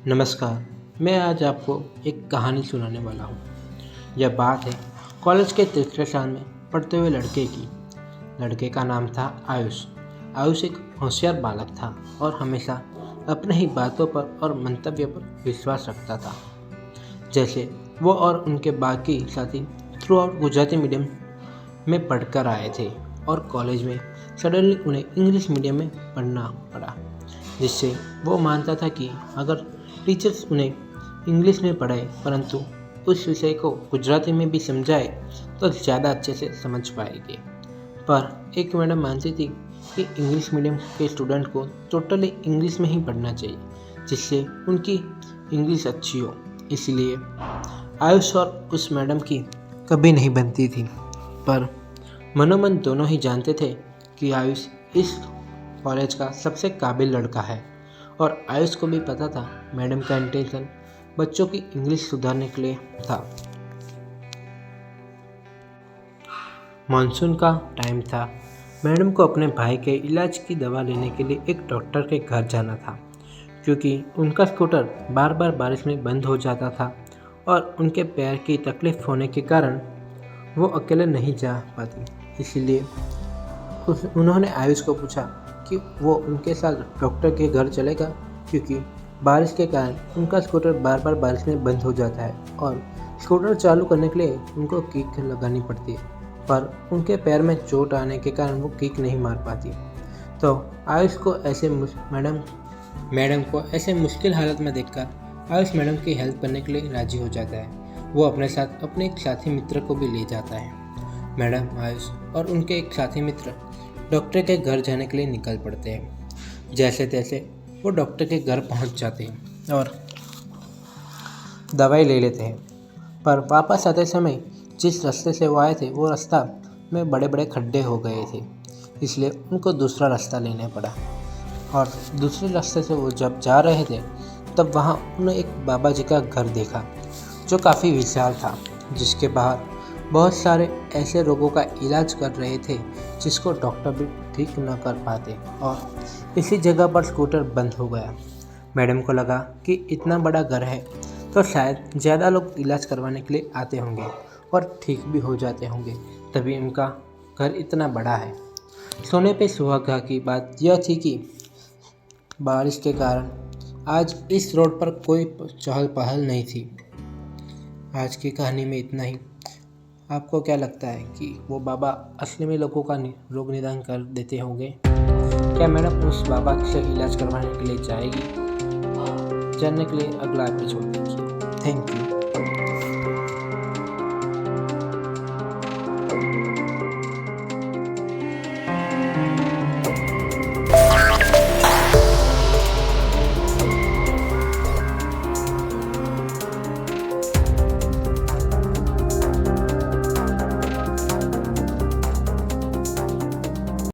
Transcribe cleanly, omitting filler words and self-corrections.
नमस्कार। मैं आज आपको एक कहानी सुनाने वाला हूँ। यह बात है कॉलेज के तीसरे साल में पढ़ते हुए लड़के की। लड़के का नाम था आयुष। आयुष एक होशियार बालक था और हमेशा अपने ही बातों पर और मंतव्य पर विश्वास रखता था। जैसे वो और उनके बाकी साथी थ्रू आउट गुजराती मीडियम में पढ़कर आए थे और कॉलेज में सडनली उन्हें इंग्लिश मीडियम में पढ़ना पड़ा, जिससे वो मानता था कि अगर टीचर्स उन्हें इंग्लिश में पढ़ाए परंतु उस विषय को गुजराती में भी समझाए तो ज़्यादा अच्छे से समझ पाएंगे। पर एक मैडम मानती थी कि इंग्लिश मीडियम के स्टूडेंट को टोटली इंग्लिश में ही पढ़ना चाहिए, जिससे उनकी इंग्लिश अच्छी हो। इसलिए आयुष और उस मैडम की कभी नहीं बनती थी, पर मनोमन दोनों ही जानते थे कि आयुष इस कॉलेज का सबसे काबिल लड़का है और आयुष को भी पता था मैडम का इंटेंशन बच्चों की इंग्लिश सुधारने के लिए था। मानसून का टाइम था। मैडम को अपने भाई के इलाज की दवा लेने के लिए एक डॉक्टर के घर जाना था, क्योंकि उनका स्कूटर बार बार बारिश में बंद हो जाता था और उनके पैर की तकलीफ होने के कारण वो अकेले नहीं जा पाती। इसलिए उन्होंने आयुष को पूछा कि वो उनके साथ डॉक्टर के घर चलेगा, क्योंकि बारिश के कारण उनका स्कूटर बार बार बारिश में बंद हो जाता है और स्कूटर चालू करने के लिए उनको किक लगानी पड़ती है, पर उनके पैर में चोट आने के कारण वो किक नहीं मार पाती। तो आयुष को मैडम को ऐसे मुश्किल हालत में देखकर आयुष मैडम की हेल्प करने के लिए राजी हो जाता है। वो अपने साथ अपने एक साथी मित्र को भी ले जाता है। मैडम, आयुष और उनके एक साथी मित्र डॉक्टर के घर जाने के लिए निकल पड़ते हैं। जैसे तैसे वो डॉक्टर के घर पहुंच जाते हैं और दवाई ले लेते हैं, पर वापस आते समय जिस रास्ते से वो आए थे वो रास्ता में बड़े बड़े खड्डे हो गए थे, इसलिए उनको दूसरा रास्ता लेना पड़ा। और दूसरे रास्ते से वो जब जा रहे थे तब वहाँ उन्होंने एक बाबा जी का घर देखा जो काफ़ी विशाल था, जिसके बाहर बहुत सारे ऐसे रोगों का इलाज कर रहे थे जिसको डॉक्टर भी ठीक न कर पाते, और इसी जगह पर स्कूटर बंद हो गया। मैडम को लगा कि इतना बड़ा घर है तो शायद ज़्यादा लोग इलाज करवाने के लिए आते होंगे और ठीक भी हो जाते होंगे, तभी उनका घर इतना बड़ा है। सोने पे सुहागा की बात यह थी कि बारिश के कारण आज इस रोड पर कोई चहल पहल नहीं थी। आज की कहानी में इतना ही। आपको क्या लगता है कि वो बाबा असली में लोगों का रोग निदान कर देते होंगे? क्या मैडम उस बाबा से इलाज करवाने के लिए जाएगी? जानने के लिए अगला एपिसोड देखिए। Thank you.